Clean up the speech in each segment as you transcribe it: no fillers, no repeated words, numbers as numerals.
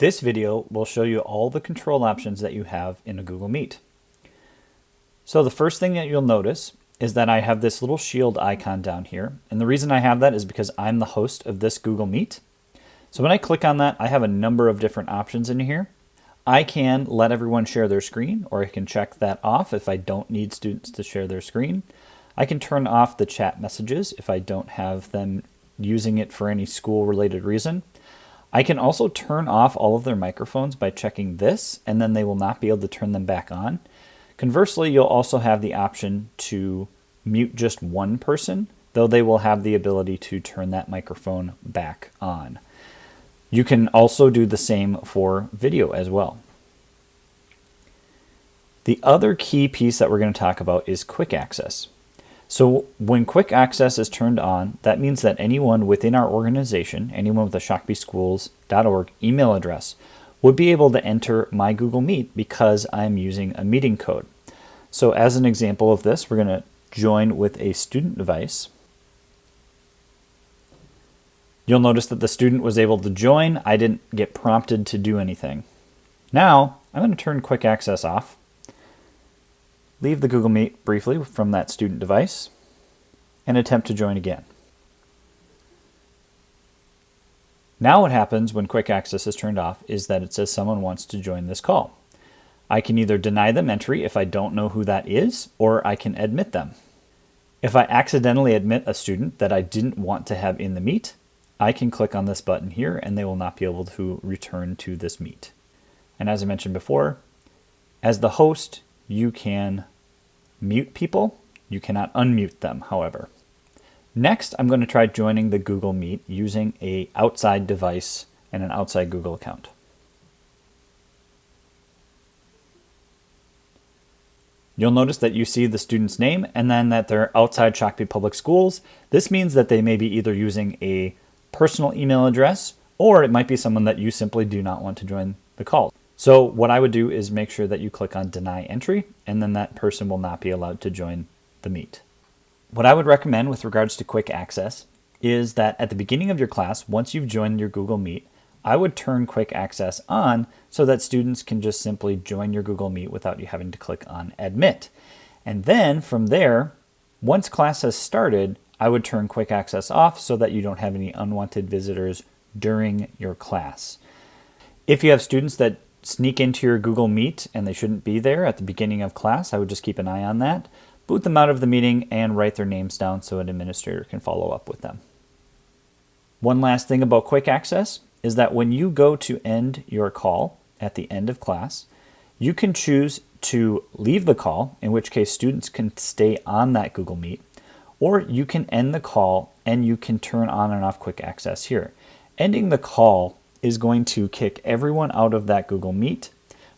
This video will show you all the control options that you have in a Google Meet. So the first thing that you'll notice is that I have this little shield icon down here. And the reason I have that is because I'm the host of this Google Meet. So when I click on that, I have a number of different options in here. I can let everyone share their screen, or I can check that off if I don't need students to share their screen. I can turn off the chat messages if I don't have them using it for any school-related reason. I can also turn off all of their microphones by checking this, and then they will not be able to turn them back on. Conversely, you'll also have the option to mute just one person, though they will have the ability to turn that microphone back on. You can also do the same for video as well. The other key piece that we're going to talk about is quick access. So when quick access is turned on, that means that anyone within our organization, anyone with a shakopeeschools.org email address, would be able to enter my Google Meet because I'm using a meeting code. So as an example of this, we're going to join with a student device. You'll notice that the student was able to join. I didn't get prompted to do anything. Now, I'm going to turn quick access off. Leave the Google Meet briefly from that student device and attempt to join again. Now what happens when quick access is turned off is that it says someone wants to join this call. I can either deny them entry if I don't know who that is, or I can admit them. If I accidentally admit a student that I didn't want to have in the Meet, I can click on this button here and they will not be able to return to this Meet. And as I mentioned before, as the host, you can mute people. You cannot unmute them, however. Next, I'm going to try joining the Google Meet using an outside device and an outside Google account. You'll notice that you see the student's name and then that they're outside Shakopee Public Schools. This means that they may be either using a personal email address, or it might be someone that you simply do not want to join the call. So what I would do is make sure that you click on deny entry, and then that person will not be allowed to join the Meet. What I would recommend with regards to quick access is that at the beginning of your class, once you've joined your Google Meet, I would turn quick access on so that students can just simply join your Google Meet without you having to click on admit. And then from there, once class has started, I would turn quick access off so that you don't have any unwanted visitors during your class. If you have students that sneak into your Google Meet and they shouldn't be there at the beginning of class, I would just keep an eye on that, boot them out of the meeting, and write their names down so an administrator can follow up with them. One last thing about quick access is that when you go to end your call at the end of class, you can choose to leave the call, in which case students can stay on that Google Meet, or you can end the call and you can turn on and off quick access here. Ending the call is going to kick everyone out of that Google Meet,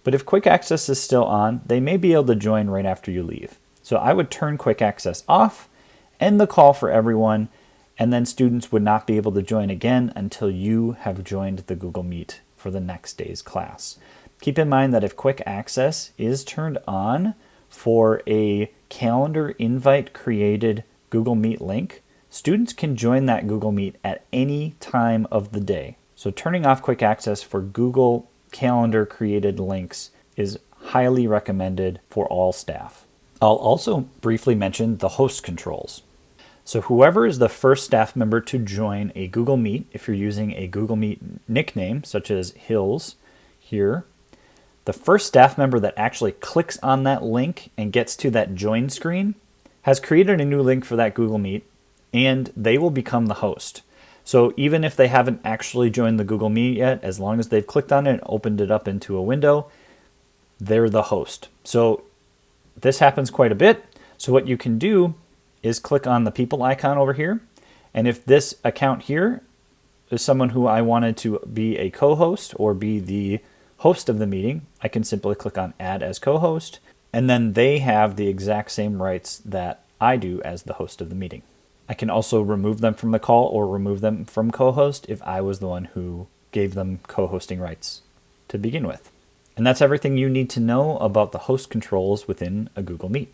but if quick access is still on, they may be able to join right after you leave. So I would turn quick access off, end the call for everyone, and then students would not be able to join again until you have joined the Google Meet for the next day's class. Keep in mind that if quick access is turned on for a calendar invite created Google Meet link, students can join that Google Meet at any time of the day. So turning off quick access for Google Calendar created links is highly recommended for all staff. I'll also briefly mention the host controls. So whoever is the first staff member to join a Google Meet, if you're using a Google Meet nickname such as Hills here, the first staff member that actually clicks on that link and gets to that join screen has created a new link for that Google Meet, and they will become the host. So even if they haven't actually joined the Google Meet yet, as long as they've clicked on it and opened it up into a window, they're the host. So this happens quite a bit. So what you can do is click on the people icon over here. And if this account here is someone who I wanted to be a co-host or be the host of the meeting, I can simply click on add as co-host. And then they have the exact same rights that I do as the host of the meeting. I can also remove them from the call or remove them from co-host if I was the one who gave them co-hosting rights to begin with. And that's everything you need to know about the host controls within a Google Meet.